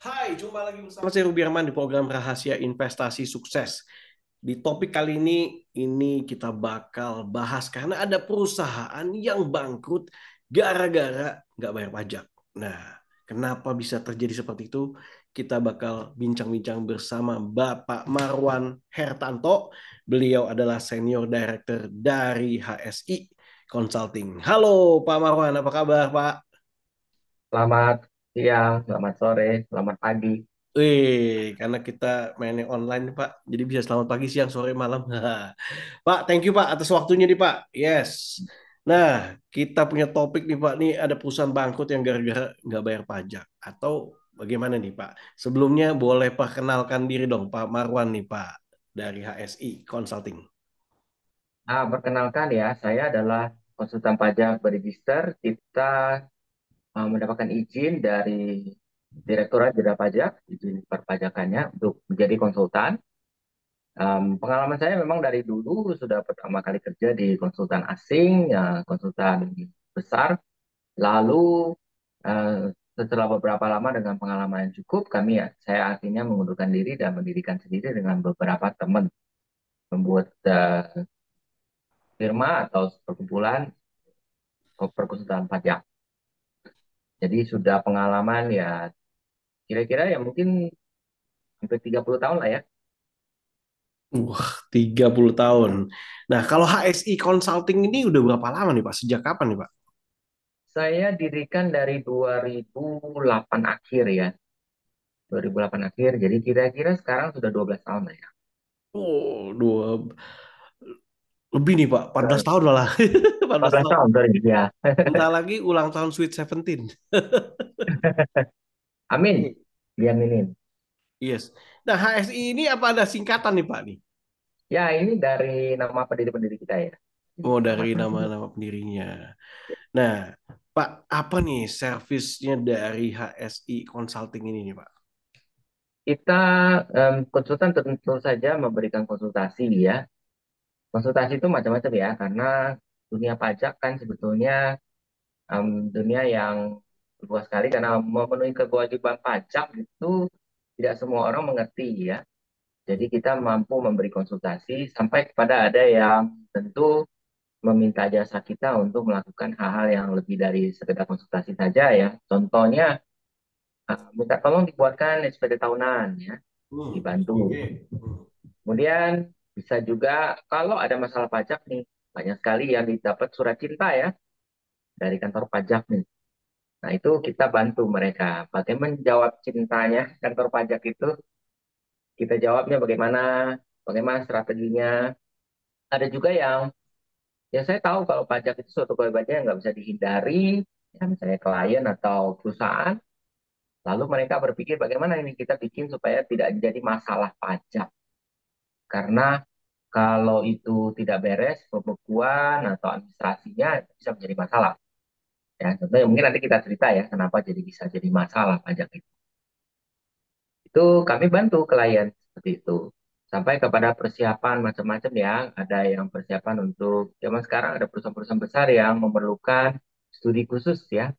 Hai, jumpa lagi bersama saya Rubiarman di program Rahasia Investasi Sukses. Di topik kali ini kita bakal bahas karena ada perusahaan yang bangkrut gara-gara nggak bayar pajak. Nah, kenapa bisa terjadi seperti itu? Kita bakal bincang-bincang bersama Bapak Marwan Hertanto. Beliau adalah Senior Director dari HSI Consulting. Halo Pak Marwan, apa kabar Pak? Selamat siang, selamat sore, selamat pagi. Karena kita mainnya online nih, Pak. Jadi bisa selamat pagi, siang, sore, malam. Pak, thank you Pak atas waktunya nih Pak. Yes. Nah, kita punya topik nih Pak. Nih ada perusahaan bangkrut yang gara-gara nggak bayar pajak. Atau bagaimana nih Pak? Sebelumnya boleh Pak kenalkan diri dong Pak Marwan nih Pak. Dari HSI Consulting. Perkenalkan ya, saya adalah konsultan pajak beregister. Kita mendapatkan izin dari Direktorat Jenderal Pajak, izin perpajakannya untuk menjadi konsultan. Pengalaman saya memang dari dulu sudah pertama kali kerja di konsultan asing, ya, konsultan besar. Lalu eh, setelah beberapa lama dengan pengalaman yang cukup, saya akhirnya mengundurkan diri dan mendirikan sendiri dengan beberapa teman membuat firma atau perkumpulan perkonsultan pajak. Jadi sudah pengalaman ya kira-kira ya mungkin hampir 30 tahun lah ya. Wah, 30 tahun. Nah, kalau HSI Consulting ini udah berapa lama nih Pak? Sejak kapan nih Pak? Saya dirikan dari 2008 akhir ya. 2008 akhir. Jadi kira-kira sekarang sudah 12 tahun lah ya. Oh, lebih nih Pak, 14 tahun malah. 14 14 tahun. tahun, sorry. Ya. Bentar lagi ulang tahun Sweet Seventeen. Amin. Diaminin. Yes. Nah, HSI ini apa ada singkatan nih Pak nih? Ya, ini dari nama pendiri-pendiri kita ya. Jadi Oh, dari nama-nama pendiri. nama-nama pendirinya. Nah, Pak, apa nih servisnya dari HSI Consulting ini nih Pak? Kita konsultan tentu saja memberikan konsultasi ya. Konsultasi itu macam-macam ya, karena dunia pajak kan sebetulnya dunia yang luas sekali karena memenuhi kewajiban pajak itu tidak semua orang mengerti ya. Jadi kita mampu memberi konsultasi sampai kepada ada yang tentu meminta jasa kita untuk melakukan hal-hal yang lebih dari sekedar konsultasi saja ya. Contohnya minta tolong dibuatkan SPT tahunan ya, dibantu. Oke. Kemudian bisa juga kalau ada masalah pajak nih, banyak sekali yang didapat surat cinta ya dari kantor pajak nih. Nah, itu kita bantu mereka. Bagaimana menjawab cintanya kantor pajak itu, kita jawabnya bagaimana, bagaimana strateginya. Ada juga yang, ya saya tahu kalau pajak itu suatu kewajiban yang nggak bisa dihindari, ya misalnya klien atau perusahaan, lalu mereka berpikir bagaimana ini kita bikin supaya tidak jadi masalah pajak. Karena kalau itu tidak beres, pembekuan atau administrasinya bisa menjadi masalah. Ya, contohnya mungkin nanti kita cerita ya, kenapa jadi bisa jadi masalah pajak itu. Itu kami bantu klien seperti itu. Sampai kepada persiapan macam-macam ya. Ada yang persiapan untuk zaman sekarang ada perusahaan-perusahaan besar yang memerlukan studi khusus ya.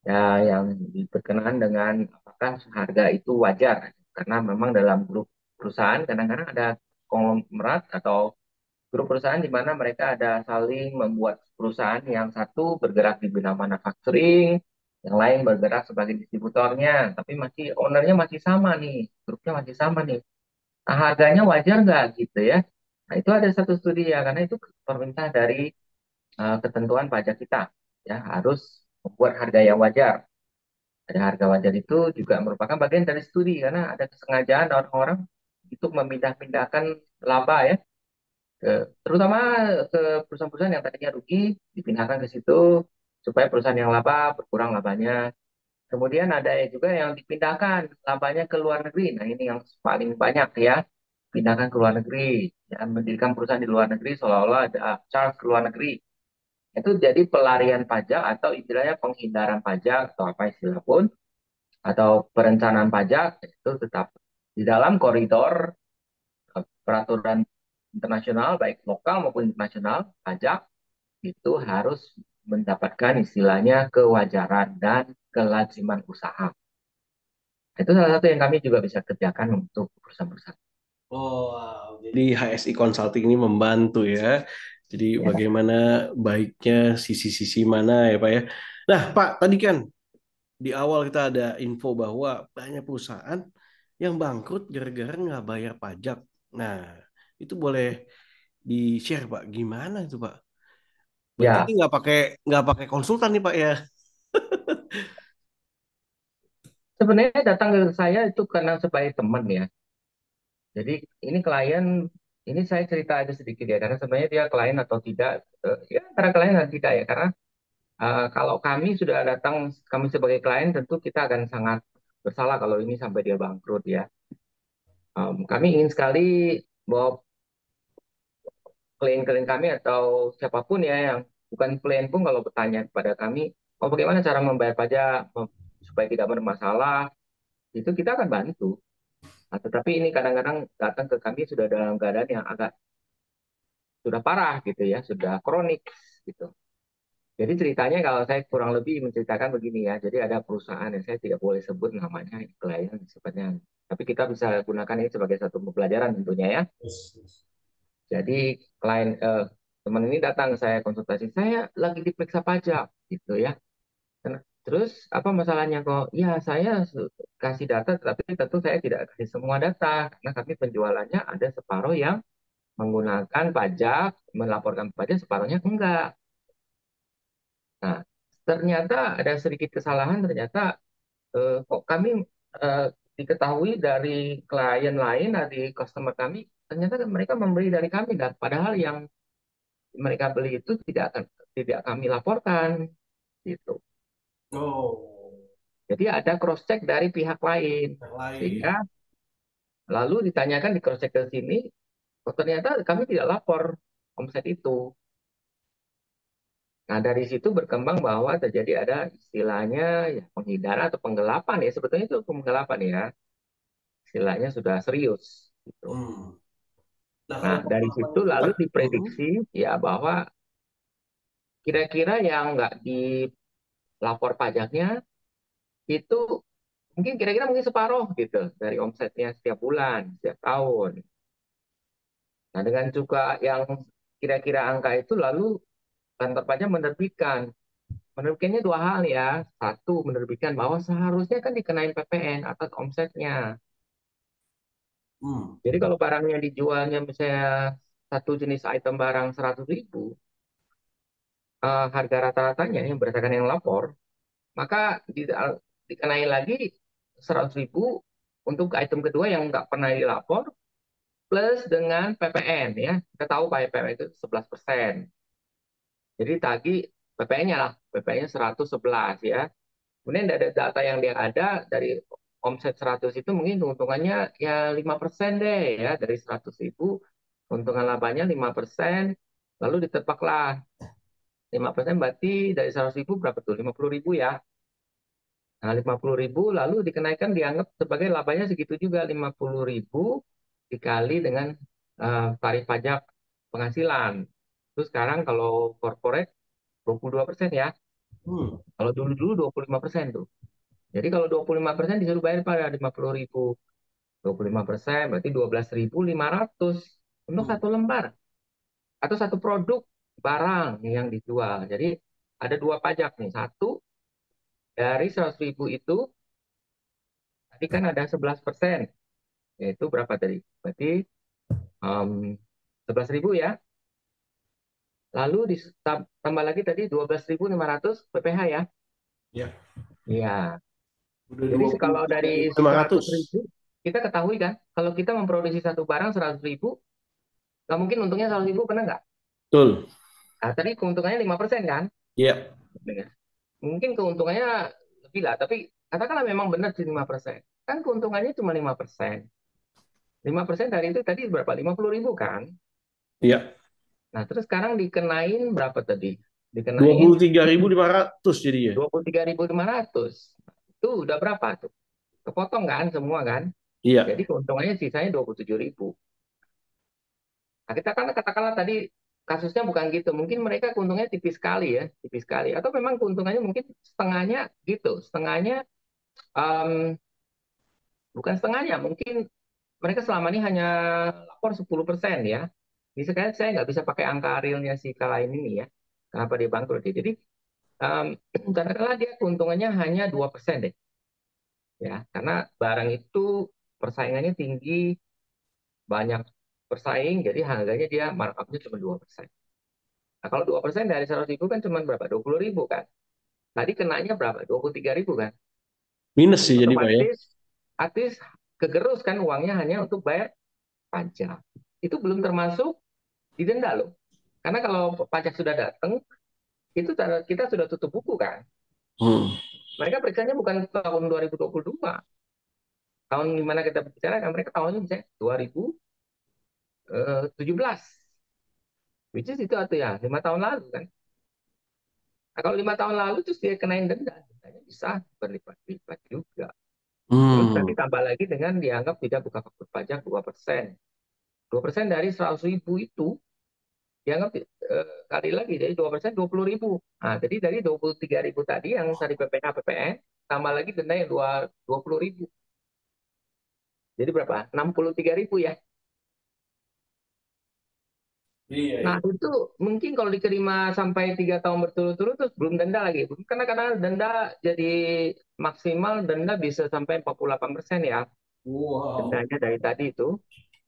Ya, yang berkenaan dengan apakah harga itu wajar. Karena memang dalam grup perusahaan kadang-kadang ada konglomerat atau grup perusahaan di mana mereka ada saling membuat perusahaan yang satu bergerak di bidang manufacturing, yang lain bergerak sebagai distributornya, tapi masih ownernya masih sama nih, grupnya masih sama nih. Nah, harganya wajar nggak gitu ya? Nah, itu ada satu studi ya, karena itu perintah dari ketentuan pajak kita, ya harus membuat harga yang wajar. Ada harga wajar itu juga merupakan bagian dari studi karena ada kesengajaan orang-orang untuk memindah-pindahkan laba ya terutama ke perusahaan-perusahaan yang tadinya rugi dipindahkan ke situ supaya perusahaan yang laba berkurang labanya. Kemudian ada juga yang dipindahkan labanya ke luar negeri. Nah, ini yang paling banyak ya. Pindahkan ke luar negeri. Ya, mendirikan perusahaan di luar negeri seolah-olah ada charge ke luar negeri. Itu jadi pelarian pajak atau istilahnya penghindaran pajak atau apa istilah pun atau perencanaan pajak itu tetap di dalam koridor peraturan internasional baik lokal maupun internasional pajak itu harus mendapatkan istilahnya kewajaran dan kelaziman usaha. Itu salah satu yang kami juga bisa kerjakan untuk perusahaan-perusahaan. Oh, wow. Jadi HSI Consulting ini membantu ya. Jadi Ya, bagaimana baiknya sisi-sisi mana ya Pak ya. Nah Pak, tadi kan di awal kita ada info bahwa banyak perusahaan yang bangkrut gara-gara nggak bayar pajak. Nah, itu boleh di-share Pak, gimana itu Pak? Berarti ini ya, nggak pakai konsultan nih Pak ya? sebenarnya datang ke saya itu karena sebagai teman ya. Jadi ini klien, ini saya cerita aja sedikit ya, karena sebenarnya dia klien atau tidak, ya antara klien dan tidak ya, karena kalau kami sudah datang, kami sebagai klien tentu kita akan sangat bersalah kalau ini sampai dia bangkrut ya. Kami ingin sekali bahwa klien-klien kami atau siapapun ya yang bukan klien pun kalau bertanya kepada kami, oh bagaimana cara membayar pajak supaya tidak bermasalah, itu kita akan bantu. Nah, tetapi ini kadang-kadang datang ke kami sudah dalam keadaan yang agak sudah parah gitu ya, sudah kronik gitu. Jadi ceritanya kalau saya kurang lebih menceritakan begini ya, jadi ada perusahaan yang saya tidak boleh sebut namanya, klien sebenarnya. Tapi kita bisa gunakan ini sebagai satu pembelajaran tentunya ya. Jadi klien teman ini datang ke saya konsultasi, saya lagi diperiksa pajak gitu ya. Terus apa masalahnya kok? Ya saya kasih data, tapi tentu saya tidak kasih semua data karena kami penjualannya ada separuh yang menggunakan pajak, melaporkan pajak, separuhnya enggak. Nah, ternyata ada sedikit kesalahan, ternyata kok kami eh, diketahui dari klien lain, dari customer kami, ternyata mereka membeli dari kami, dan padahal yang mereka beli itu tidak kami laporkan, gitu. Oh, Jadi ada cross check dari pihak lain, yang lain. sehingga lalu ditanyakan di cross check ke sini, oh, ternyata kami tidak lapor omset itu. Nah, dari situ berkembang bahwa terjadi ada istilahnya ya, penghindaran atau penggelapan ya. Sebetulnya itu penggelapan ya. Istilahnya sudah serius. Gitu. Hmm. Nah, Nah, kalau dari pengalaman situ itu lalu Pak, diprediksi ya bahwa kira-kira yang nggak dilapor pajaknya itu mungkin separuh gitu dari omsetnya setiap bulan, setiap tahun. Nah, dengan juga yang kira-kira angka itu lalu kantor pajak menerbitkan. Menerbitkannya dua hal ya. Satu, menerbitkan bahwa seharusnya kan dikenain PPN atas omsetnya. hmm. Jadi kalau barangnya dijualnya misalnya satu jenis item barang 100.000, harga rata-ratanya yang berdasarkan yang lapor, maka dikenai lagi 100.000 untuk item kedua yang nggak pernah dilapor, plus dengan PPN ya. Kita tahu PPN itu 11%. Jadi tadi PPN-nya lah, PPN-nya 111 ya. Kemudian dari data yang dia ada dari omset 100 itu mungkin keuntungannya ya 5% deh ya dari 100.000, keuntungan labanya 5%, lalu ditebaklah 5% berarti dari 100.000 berapa tuh? 50.000 ya. Nah, 50.000 lalu dikenaikan dianggap sebagai labanya segitu juga, 50.000 dikali dengan tarif pajak penghasilan. Terus sekarang kalau corporate 22% ya. Hmm. Kalau dulu-dulu 25% tuh. Jadi kalau 25% disuruh bayar pada 50.000. 25% berarti 12.500 untuk Hmm. satu lembar atau satu produk barang yang dijual. Jadi ada dua pajak nih. Satu, dari 100.000 itu tadi kan ada 11%, yaitu berapa tadi? Berarti um, 11.000 ya. Lalu tambah lagi tadi 12.500 PPh ya. Ya, Iya. udah Jadi dua puluh kalau tiga dari ribu lima seratus ratus. ribu, kita ketahui kan, kalau kita memproduksi satu barang 100.000, nggak mungkin untungnya 100.000, benar nggak? Betul. Nah, tadi keuntungannya 5% kan? Ya. Mungkin keuntungannya lebih lah, tapi katakanlah memang benar sih 5%. Kan keuntungannya cuma 5%. 5% dari itu tadi berapa? 50.000 kan? Ya. Nah, terus sekarang dikenain berapa tadi? Dua Dikenain puluh tiga ribu lima ratus jadinya. 23.500. Itu udah berapa tuh? Kepotong kan semua kan? Iya. Jadi keuntungannya sisanya 27.000. Nah, kita kan katakanlah tadi kasusnya bukan gitu. Mungkin mereka keuntungannya tipis sekali ya, tipis sekali. Atau memang keuntungannya mungkin setengahnya gitu, setengahnya um, bukan setengahnya, mungkin mereka selama ini hanya lapor 10% ya. Jadi sekali saya nggak bisa pakai angka realnya si Kalain ini ya. Kenapa dia bangkrut ya. Jadi um, katakanlah dia keuntungannya hanya 2% deh. Ya, karena barang itu persaingannya tinggi, banyak bersaing, jadi harganya dia markupnya cuma 2%. Nah, kalau 2% dari 100.000 kan cuma berapa? 20.000 kan. Tadi kenanya berapa? 23.000 kan. Minus sih jadi Pak ya. Otomatis artis kegerus kan uangnya hanya untuk bayar pajak. Itu belum termasuk didenda loh. Karena kalau pajak sudah datang, itu kita sudah tutup buku kan. Hmm. Mereka periksanya bukan tahun 2022. Tahun di mana kita bicara kan mereka tahunnya misalnya 2017. Which is itu atau ya 5 tahun lalu kan. Nah, kalau 5 tahun lalu terus dia kenain denda, dendanya bisa berlipat-lipat juga. Terus nanti Hmm. tambah lagi dengan dianggap tidak buka faktur pajak 2%. 2% dari 100.000 itu dianggap kali lagi jadi 2% 20.000. Nah, jadi dari 23.000 tadi yang tadi PPh PPN tambah lagi denda yang 20.000. Jadi berapa? 63.000 ya. Iya, Nah, iya. itu mungkin kalau diterima sampai 3 tahun berturut-turut terus belum denda lagi. Karena kadang denda jadi maksimal denda bisa sampai 48% ya. Wow. Dendanya dari tadi itu.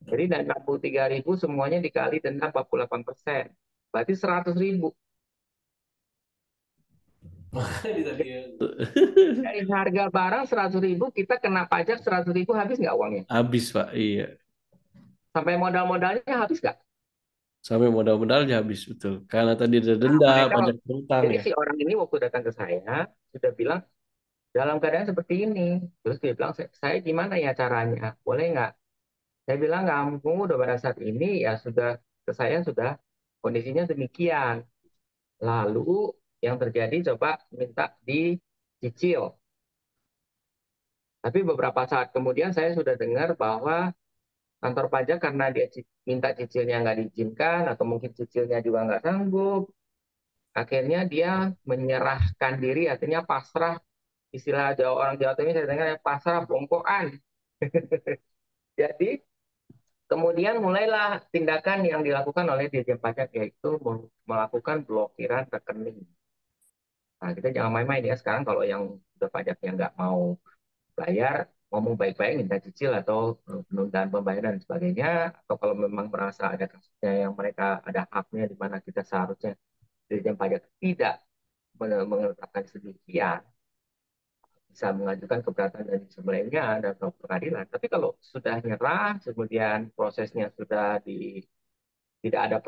Jadi dari 63.000 semuanya dikali denda 48%. Berarti 100.000. Ini tadi ya. Dari harga barang 100.000 kita kena pajak 100.000 habis nggak uangnya? Habis Pak, iya. Sampai modal-modalnya habis nggak? Sampai modal-modalnya habis betul. Karena tadi ada Nah, denda, mereka pajak berutang jadi ya. si orang ini waktu datang ke saya sudah bilang dalam keadaan seperti ini. Terus dia bilang saya gimana ya caranya? Boleh nggak? Saya bilang kamu udah pada saat ini ya sudah ke saya sudah kondisinya demikian. Lalu yang terjadi coba minta dicicil. Tapi beberapa saat kemudian saya sudah dengar bahwa kantor pajak karena dia minta cicilnya nggak diizinkan atau mungkin cicilnya juga nggak sanggup, akhirnya dia menyerahkan diri, artinya pasrah. Istilah Jawa orang Jawa Timur saya dengar yang pasrah bongkoan. Jadi kemudian mulailah tindakan yang dilakukan oleh Dirjen Pajak yaitu melakukan blokiran rekening. Nah, kita jangan main-main ya sekarang kalau yang sudah pajaknya nggak mau bayar, ngomong baik-baik minta cicil atau penundaan pembayaran dan sebagainya, atau kalau memang merasa ada kasusnya yang mereka ada haknya di mana kita seharusnya Dirjen Pajak tidak menetapkan sedemikian, bisa mengajukan keberatan dan sebagainya dan ke pengadilan. Tapi kalau sudah nyerah, kemudian prosesnya sudah tidak ada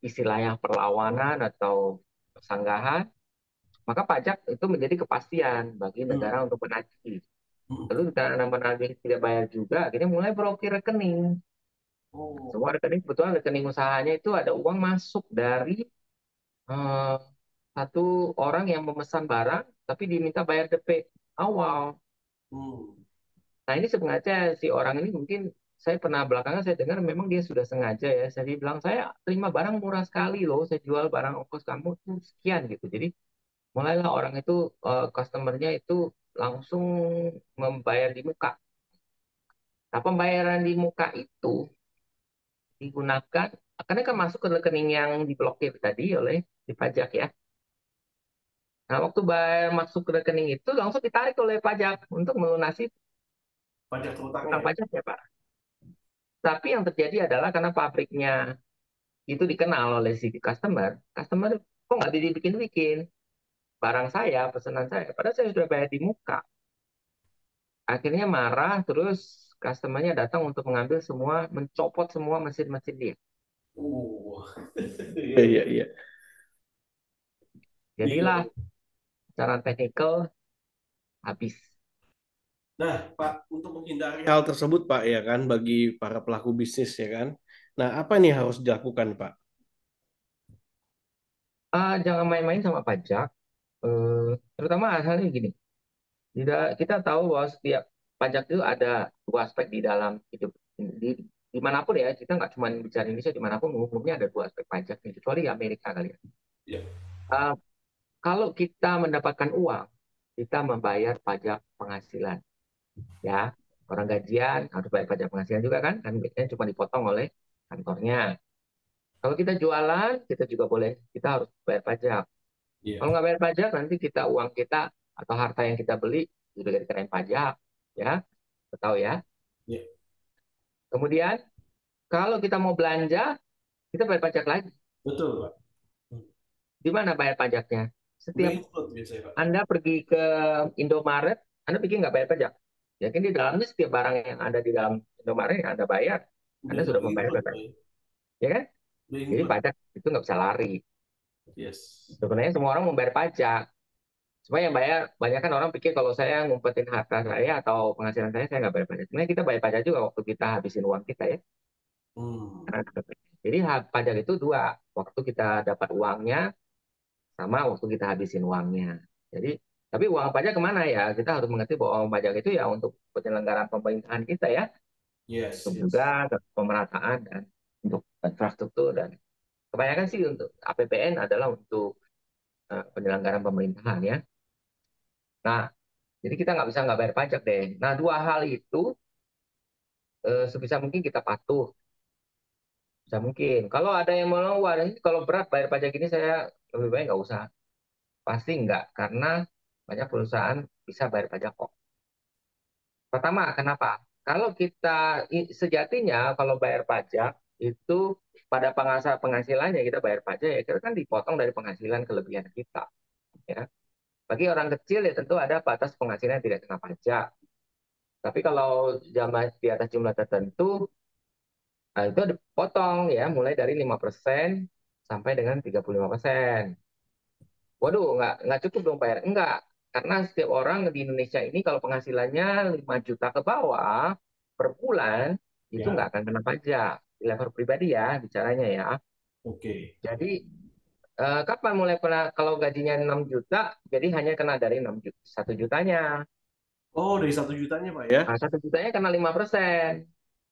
istilahnya perlawanan atau persanggahan, maka pajak itu menjadi kepastian bagi negara Hmm. untuk menagih. Hmm. Lalu karena menagih tidak bayar juga, akhirnya mulai blokir rekening. Oh. Semua rekening, kebetulan rekening usahanya itu ada uang masuk dari eh, satu orang yang memesan barang, tapi diminta bayar DP awal. Hmm. Nah ini sebenarnya si orang ini mungkin saya pernah belakangan saya dengar memang dia sudah sengaja ya. Saya bilang saya terima barang murah sekali loh, saya jual barang ongkos kamu tuh sekian gitu. Jadi mulailah orang itu customernya itu langsung membayar di muka. Nah pembayaran di muka itu digunakan karena kan masuk ke rekening yang diblokir tadi oleh di pajak ya. Nah waktu bayar masuk ke rekening itu langsung ditarik oleh pajak untuk melunasi Pajak terutangnya utang ya. pajak ya Pak. Tapi yang terjadi adalah karena pabriknya itu dikenal oleh si customer, customer kok nggak dibikin-bikin barang saya, pesanan saya, padahal saya sudah bayar di muka. Akhirnya marah, terus customernya datang untuk mengambil semua, mencopot semua mesin-mesin dia. Uh. Iya, iya, iya. Iya. Jadilah secara teknikal habis. Nah, Pak, untuk menghindari hal tersebut, Pak, ya kan, bagi para pelaku bisnis, ya kan. Nah, apa nih harus dilakukan, Pak? Jangan main-main sama pajak, terutama halnya gini. Tidak, kita tahu bahwa setiap pajak itu ada dua aspek di dalam hidup. Dimanapun ya, kita nggak cuma bicara Indonesia, dimanapun umumnya ada dua aspek pajak, kecuali Amerika kali ya. Ya. Uh, Kalau kita mendapatkan uang, kita membayar pajak penghasilan, ya. Orang gajian harus bayar pajak penghasilan juga kan biasanya cuma dipotong oleh kantornya. Kalau kita jualan, kita juga boleh, kita harus bayar pajak. Iya. Kalau nggak bayar pajak, nanti uang kita atau harta yang kita beli juga dikenain pajak, ya, tahu ya. Iya. Kemudian kalau kita mau belanja, kita bayar pajak lagi. Betul, Pak. Hmm. Di mana bayar pajaknya? Udah Setiap include biasanya, Pak. Anda pergi ke Indomaret, Anda pikir nggak bayar pajak? Ya kan di dalamnya setiap barang yang ada di dalam Indomaret yang Anda bayar, Udah Anda sudah udah membayar include, pajak, Pak, ya. ya kan? Udah Jadi include. pajak itu nggak bisa lari. Yes. Sebenarnya semua orang membayar pajak. Cuma yang bayar, banyak kan orang pikir kalau saya ngumpetin harta saya atau penghasilan saya nggak bayar pajak. Sebenarnya kita bayar pajak juga waktu kita habisin uang kita ya. Hmm. Jadi pajak itu dua, waktu kita dapat uangnya sama waktu kita habisin uangnya. Jadi, tapi uang pajak kemana ya? Kita harus mengerti bahwa uang pajak itu ya untuk penyelenggaraan pemerintahan kita ya, Yes, untuk yes. juga untuk pemerataan dan untuk infrastruktur dan kebanyakan sih untuk APBN adalah untuk penyelenggaraan pemerintahan ya. Nah, jadi kita nggak bayar pajak deh. Nah, dua hal itu sebisa mungkin kita patuh. Bisa mungkin. Kalau ada yang mau, wah ini kalau berat bayar pajak ini saya lebih baik nggak usah. Pasti nggak, karena banyak perusahaan bisa bayar pajak kok. Pertama, kenapa? Kalau kita sejatinya kalau bayar pajak itu pada penghasilannya kita bayar pajak ya kita kan dipotong dari penghasilan kelebihan kita. Ya. Bagi orang kecil ya tentu ada batas penghasilan yang tidak kena pajak. Tapi kalau jamaah di atas jumlah tertentu, nah itu dipotong ya mulai dari 5% sampai dengan 35%. Waduh, nggak cukup dong bayar. Enggak, karena setiap orang di Indonesia ini kalau penghasilannya 5 juta ke bawah per bulan, itu nggak Ya, akan kena pajak. Di level pribadi ya, bicaranya ya. oke. Jadi, kapan mulai kena, kalau gajinya 6 juta, jadi hanya kena dari 6 juta, 1 jutanya. Oh, dari 1 jutanya, Pak, ya? Nah, 1 jutanya kena 5%.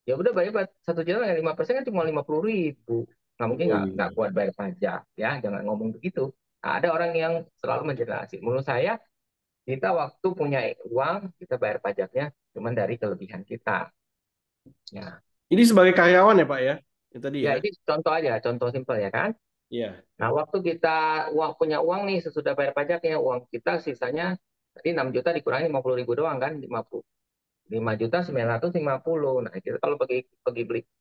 Ya udah bayar 1 juta, 5% kan cuma 50.000. Nggak mungkin Oh nggak iya. kuat bayar pajak. Ya, jangan ngomong begitu. Nah, ada orang yang selalu menjelaskan. Menurut saya, kita waktu punya uang, kita bayar pajaknya cuma dari kelebihan kita. Ya, Ini sebagai karyawan ya, Pak, ya? Itu tadi ya ya? ini contoh aja, contoh simpel ya kan. Iya. Nah, waktu kita punya uang nih, sesudah bayar pajaknya, uang kita sisanya tadi 6 juta dikurangi 50.000 doang kan, 5 juta 950. Nah, kita kalau pergi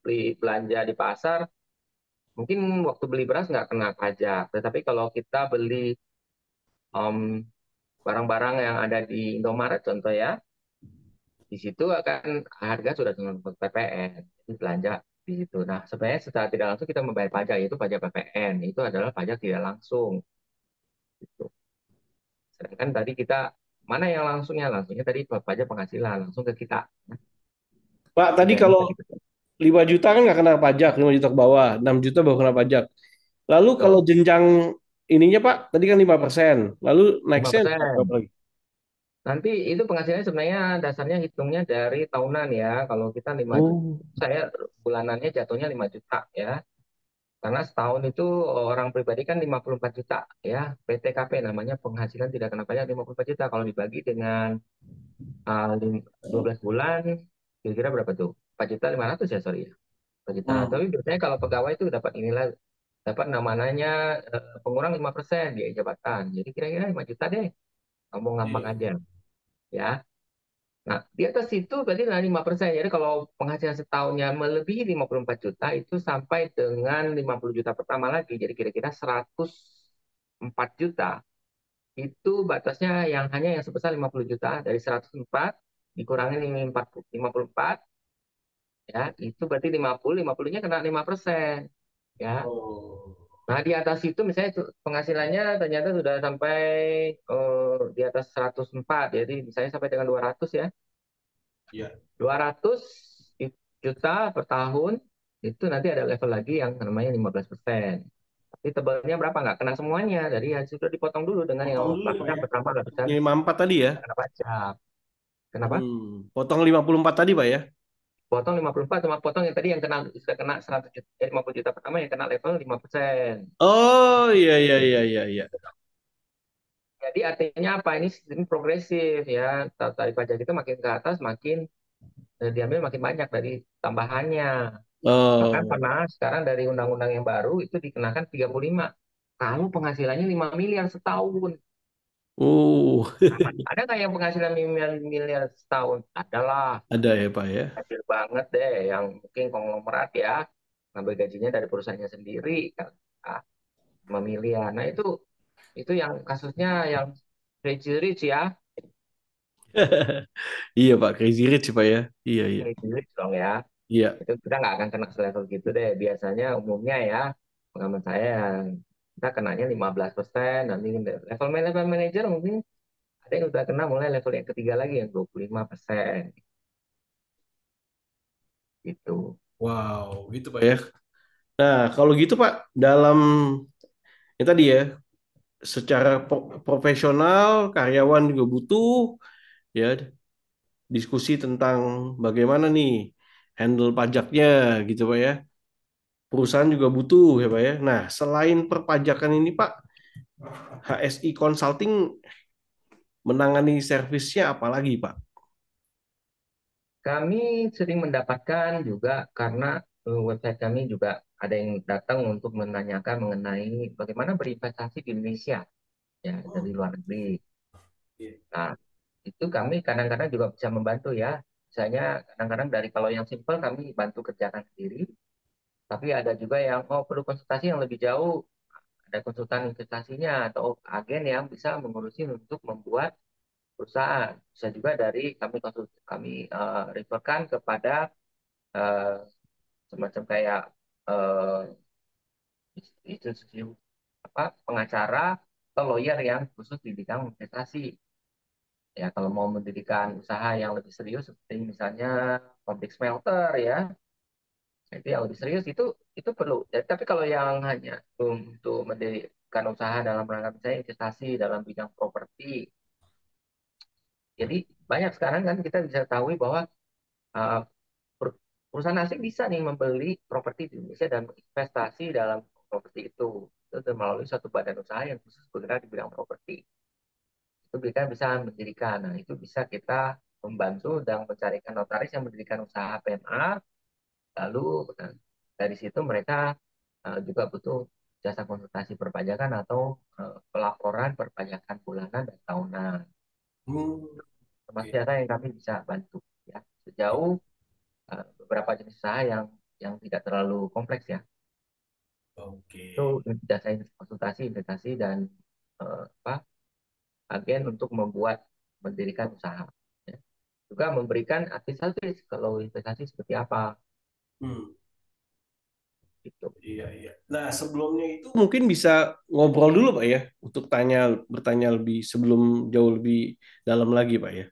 beli belanja di pasar, mungkin waktu beli beras nggak kena pajak. Tetapi kalau kita beli em, barang-barang yang ada di Indomaret contoh ya, di situ akan harga sudah dengan PPN, jadi belanja di situ. Nah, sebenarnya secara tidak langsung kita membayar pajak, yaitu pajak PPN. Itu adalah pajak tidak langsung. Gitu. Sedangkan tadi kita, mana yang langsungnya? Langsungnya tadi pajak penghasilan, langsung ke kita. Pak, Itu tadi yang kalau bisa kita. 5 juta kan nggak kena pajak, 5 juta ke bawah, 6 juta baru kena pajak. Lalu kalau Betul. jenjang ininya, Pak, tadi kan 5%. Lalu nextnya 5%. berapa lagi? Nanti itu penghasilannya sebenarnya dasarnya hitungnya dari tahunan ya. Kalau kita 5 juta, Oh, saya bulanannya jatuhnya 5 juta ya. Karena setahun itu orang pribadi kan 54 juta ya. PTKP namanya penghasilan tidak kena pajak 54 juta. Kalau dibagi dengan 12 bulan, kira-kira berapa tuh? 4 juta 500 ya, sorry ya. 4 juta. Tapi hmm. biasanya kalau pegawai itu dapat inilah, dapat namanya pengurang 5% di jabatan. Jadi kira-kira 5 juta deh. Ngomong gampang Iya. aja ya. Nah, di atas itu berarti dengan 5%. Jadi kalau penghasilan setahunnya melebihi 54 juta, itu sampai dengan 50 juta pertama lagi. Jadi kira-kira 104 juta. Itu batasnya yang hanya yang sebesar 50 juta. Dari 104 dikurangi 54, ya, itu berarti 50. 50-nya kena 5%. Ya. Oh, Nah, di atas itu misalnya penghasilannya ternyata sudah sampai di atas 104. Jadi misalnya sampai dengan 200 ya. iya. 200 juta per tahun, itu nanti ada level lagi yang namanya 15%. Tapi tebalnya berapa? Nggak kena semuanya. Dari yang sudah dipotong dulu dengan yang Potong dulu ya, Pak, lapisan ya? pertama, lapisan Yang 54 tadi ya? kena pajak. Kenapa? Potong 54 tadi, Pak, ya? Potong 54 sama potong yang tadi yang kena sudah kena 100 juta, 50 juta pertama yang kena level 5%. Oh, iya, iya, iya, iya, iya. Jadi artinya apa? Ini sistem progresif ya. Tarif pajak kita makin ke atas, makin diambil makin banyak dari tambahannya. Bahkan Oh, pernah sekarang dari undang-undang yang baru itu dikenakan 35. Kalau penghasilannya 5 miliar setahun. uh, Ada nggak yang penghasilan miliar, miliar setahun? Adalah. ada ya Pak ya. Kecil banget deh yang mungkin konglomerat ya. Ngambil gajinya dari perusahaannya sendiri. Kan. Ah, 5 miliar. Nah itu yang kasusnya yang crazy rich ya. Iya Pak, Crazy Rich Pak ya. Iya iya. Crazy rich dong ya. Iya. Itu kita nggak akan kena selevel gitu deh. Biasanya umumnya ya, pengalaman saya kita kenanya 15%, nanti level manager mungkin ada yang udah kena mulai level yang ketiga lagi yang 25% gitu. Wow, gitu Pak ya. Nah, kalau gitu Pak, dalam ini tadi ya, secara profesional karyawan juga butuh ya diskusi tentang bagaimana nih handle pajaknya gitu Pak ya. Perusahaan juga butuh ya Pak ya. Nah, selain perpajakan ini Pak, HSI Consulting menangani servisnya apa lagi Pak? Kami sering mendapatkan juga karena website kami juga ada yang datang untuk menanyakan mengenai bagaimana berinvestasi di Indonesia ya dari luar negeri. Nah, itu kami kadang-kadang juga bisa membantu ya. Misalnya kadang-kadang dari kalau yang simple kami bantu kerjakan sendiri, tapi ada juga yang oh perlu konsultasi yang lebih jauh, ada konsultan investasinya atau agen yang bisa mengurusi untuk membuat perusahaan. Bisa juga dari kami referkan kepada eh, semacam kayak eh, institusi apa pengacara atau lawyer yang khusus di bidang investasi. Ya, kalau mau mendirikan usaha yang lebih serius seperti misalnya pabrik smelter ya, itu yang lebih serius itu perlu. Jadi, tapi kalau yang hanya untuk mendirikan usaha dalam rangka misalnya investasi dalam bidang properti, jadi banyak sekarang kan kita bisa tahu bahwa uh, perusahaan asing bisa nih membeli properti di Indonesia dan investasi dalam properti itu melalui suatu badan usaha yang khusus bergerak di bidang properti. Itu kita bisa mendirikan. Nah, itu bisa kita membantu dan mencarikan notaris yang mendirikan usaha PMA. Lalu dari situ mereka juga butuh jasa konsultasi perpajakan atau pelaporan perpajakan bulanan dan tahunan. Hmm, Termasuk oke. jasa yang kami bisa bantu ya sejauh beberapa jenis usaha yang tidak terlalu kompleks ya. Oke. Itu jasa konsultasi, investasi dan apa agen untuk membuat mendirikan usaha. Ya. Juga memberikan advisory kalau investasi seperti apa Hmm. gitu. Iya, iya. Nah, sebelumnya itu mungkin bisa ngobrol dulu, Pak ya, untuk bertanya lebih sebelum jauh lebih dalam lagi, Pak ya.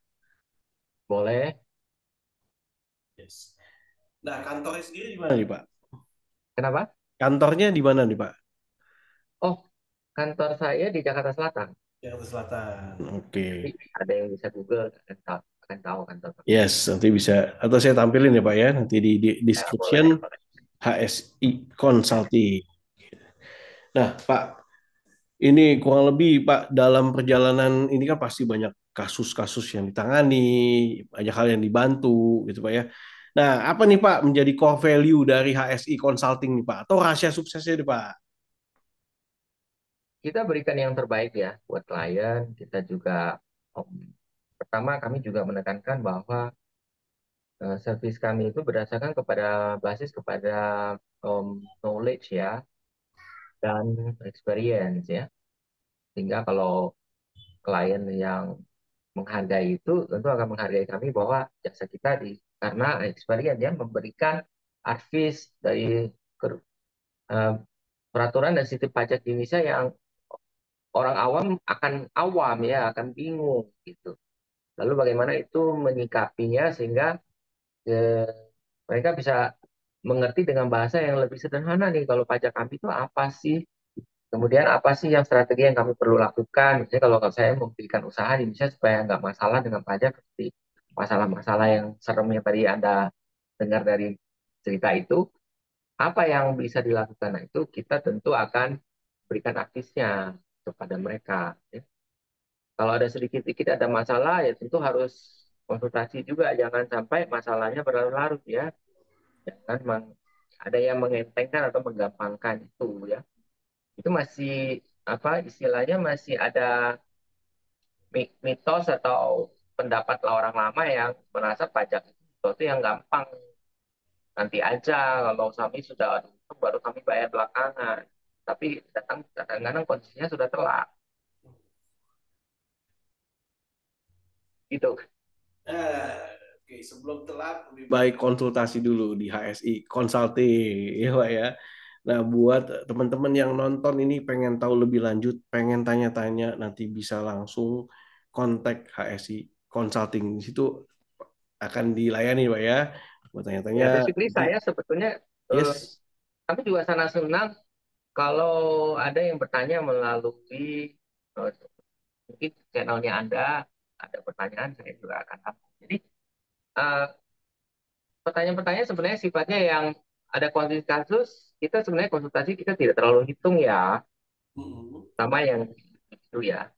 Boleh. Yes. Nah, kantornya sendiri di mana nih, Pak? Kenapa? Kantornya di mana nih, Pak? Oh, kantor saya di Jakarta Selatan. Jakarta Selatan. Oke. Jadi ada yang bisa Google akan tahu kantor kami. Yes, nanti bisa atau saya tampilin ya, Pak ya, nanti di Ya, description boleh. HSI Consulting. Nah, Pak, ini kurang lebih Pak dalam perjalanan ini kan pasti banyak kasus-kasus yang ditangani, banyak hal yang dibantu gitu Pak ya. Nah, apa nih Pak menjadi core value dari HSI Consulting nih Pak atau rahasia suksesnya nih Pak? Kita berikan yang terbaik ya buat klien. Kita juga pertama kami juga menekankan bahwa servis kami itu berdasarkan kepada basis kepada knowledge ya dan experience ya. Sehingga kalau klien yang menghargai itu tentu akan menghargai kami bahwa jasa kita karena experience ya memberikan advice dari eh, peraturan dan sistem pajak di Indonesia yang orang awam akan awam ya akan bingung gitu. Lalu bagaimana itu menyikapinya sehingga eh, mereka bisa mengerti dengan bahasa yang lebih sederhana nih kalau pajak kami itu apa sih? Kemudian apa sih yang strategi yang kami perlu lakukan? Misalnya kalau saya memberikan usaha di Indonesia supaya nggak masalah dengan pajak seperti masalah-masalah yang serem yang tadi Anda dengar dari cerita itu, apa yang bisa dilakukan? Nah, itu kita tentu akan berikan aktisnya kepada mereka. Ya. Kalau ada sedikit-sedikit ada masalah, ya tentu harus konsultasi juga, jangan sampai masalahnya berlarut-larut ya. Jangan ada yang mengentengkan atau menggampangkan itu ya. Itu masih apa istilahnya masih ada mitos atau pendapat orang lama yang merasa pajak itu sesuatu yang gampang. Nanti aja kalau kami sudah untung baru kami bayar belakangan. Tapi datang kadang-kadang kondisinya sudah telat. Gitu. Oke, sebelum telat lebih baik konsultasi dulu di HSI Consulting ya Pak ya. Nah, buat teman-teman yang nonton ini pengen tahu lebih lanjut, pengen tanya-tanya, nanti bisa langsung kontak HSI Consulting. Di situ akan dilayani Pak ya. Buat tanya-tanya Ya, basically nanti saya sebetulnya eh, yes. kami juga sangat senang kalau ada yang bertanya melalui eh, mungkin channelnya Anda, ada pertanyaan saya juga akan tahu. Jadi eh, pertanyaan-pertanyaan sebenarnya sifatnya yang ada konsultasi kasus, kita sebenarnya konsultasi kita tidak terlalu hitung ya, Mm-mm. sama yang itu ya.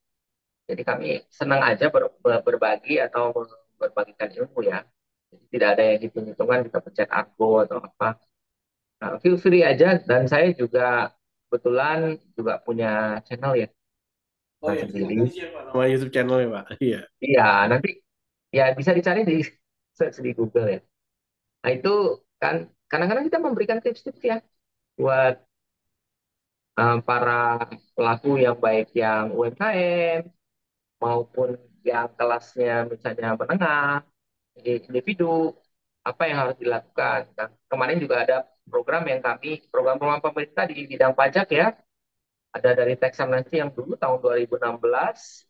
Jadi kami senang aja berbagi atau berbagikan ilmu ya. Jadi tidak ada yang hitung-hitungan kita pencet argo atau apa. Nah, feel free aja dan saya juga kebetulan juga punya channel ya Oh nah, ya, sendiri. silakan share Pak nama YouTube channelnya Pak. Iya. Iya, nanti ya bisa dicari di search di Google ya. Nah, itu kan kadang-kadang kita memberikan tips-tips ya buat para pelaku yang baik yang UMKM maupun yang kelasnya misalnya menengah, individu, apa yang harus dilakukan. Nah, kemarin juga ada program-program pemerintah di bidang pajak ya, ada dari tax amnesty yang dulu tahun 2016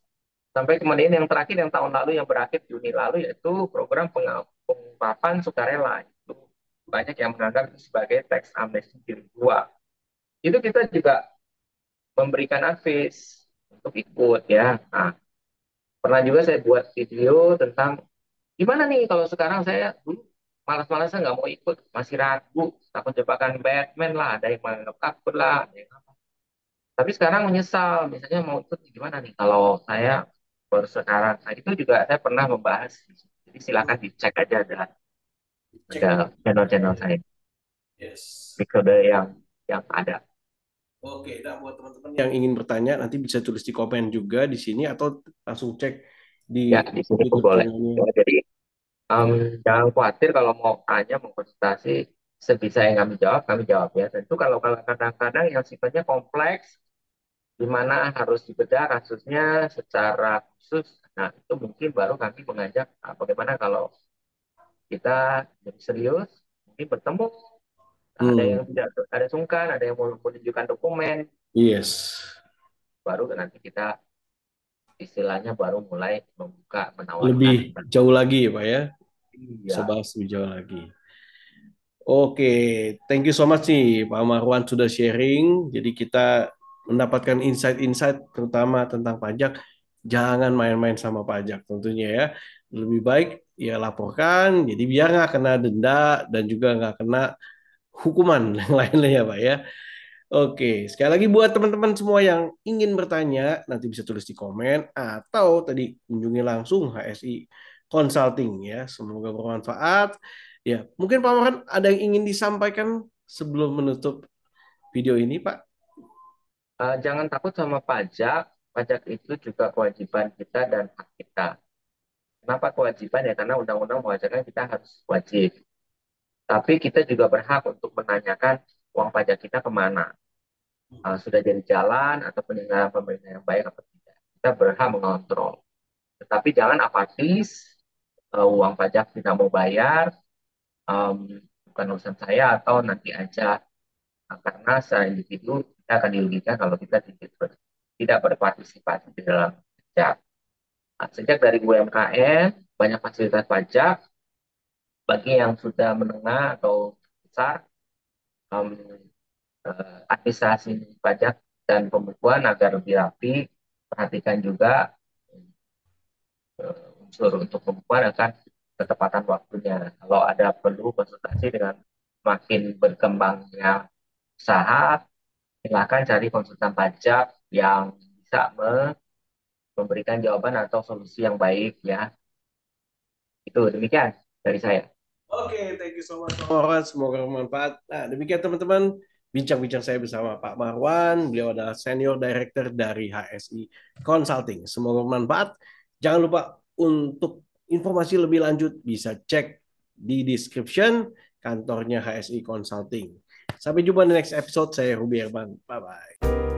sampai kemudian yang terakhir yang tahun lalu yang berakhir Juni lalu yaitu program pengungkapan sukarela. Itu banyak yang menganggap itu sebagai tax amnesty jilid 2. Itu kita juga memberikan advice untuk ikut ya. Nah, pernah juga saya buat video tentang gimana nih kalau sekarang saya dulu malas-malasan nggak mau ikut, masih ragu, takut jebakan Batman lah, ada yang menganggap takut lah. Ada yang tapi sekarang menyesal, misalnya mau ikut gimana nih kalau saya baru sekarang. Nah, itu juga saya pernah membahas. Jadi silakan Hmm. dicek aja Cek ada di channel-channel saya, yes. episode yang ada. Oke, nah buat teman-teman yang ingin bertanya nanti bisa tulis di komen juga di sini atau langsung cek di Ya, di sini pun YouTube boleh. channelnya. Ya, jadi Ya. jangan khawatir kalau mau tanya, mau konsultasi, sebisa yang kami jawab ya. Tentu kalau kalau kadang-kadang yang sifatnya kompleks, di mana harus dibedah kasusnya secara khusus, nah itu mungkin baru kami mengajak bagaimana kalau kita jadi serius, mungkin bertemu, ada Hmm. yang tidak ada sungkan, ada yang mau menunjukkan dokumen, Yes. baru nanti kita istilahnya baru mulai membuka, Lebih menawarkan. jauh lagi ya Pak ya. Bisa Iya, bahas lebih jauh lagi. Oke, thank you so much nih Pak Marwan sudah sharing. Jadi kita mendapatkan insight-insight terutama tentang pajak. Jangan main-main sama pajak tentunya ya. Lebih baik ya laporkan. Jadi biar nggak kena denda dan juga nggak kena hukuman yang lainnya ya Pak ya. Oke, sekali lagi buat teman-teman semua yang ingin bertanya, nanti bisa tulis di komen atau tadi kunjungi langsung HSI Consulting ya. Semoga bermanfaat. Ya, mungkin Pak Marhan ada yang ingin disampaikan sebelum menutup video ini, Pak? Jangan takut sama pajak, pajak itu juga kewajiban kita dan hak kita. Kenapa kewajiban ya? Karena undang-undang mewajibkan kita harus wajib. Tapi kita juga berhak untuk menanyakan uang pajak kita kemana. Sudah jadi jalan atau penyelenggara pemerintah yang baik atau tidak. Kita berhak mengontrol. Tetapi jangan apatis, uang pajak tidak mau bayar, um, bukan urusan saya atau nanti aja. Karena secara individu kita akan dirugikan kalau kita tidak berpartisipasi di dalam pajak. Nah, sejak dari UMKM, banyak fasilitas pajak bagi yang sudah menengah atau besar, um, administrasi pajak dan pembukuan agar lebih rapi. Perhatikan juga unsur untuk pembukuan akan ketepatan waktunya. Kalau ada perlu konsultasi dengan makin berkembangnya usaha, silakan cari konsultan pajak yang bisa memberikan jawaban atau solusi yang baik ya. Itu demikian dari saya. Oke, thank you so much Pak Marwan. Semoga bermanfaat. Nah, demikian teman-teman bincang-bincang saya bersama Pak Marwan. Beliau adalah Senior Director dari HSI Consulting. Semoga bermanfaat. Jangan lupa untuk informasi lebih lanjut bisa cek di description kantornya HSI Consulting. Sampai jumpa di next episode. Saya Ruby Herman. Bye-bye.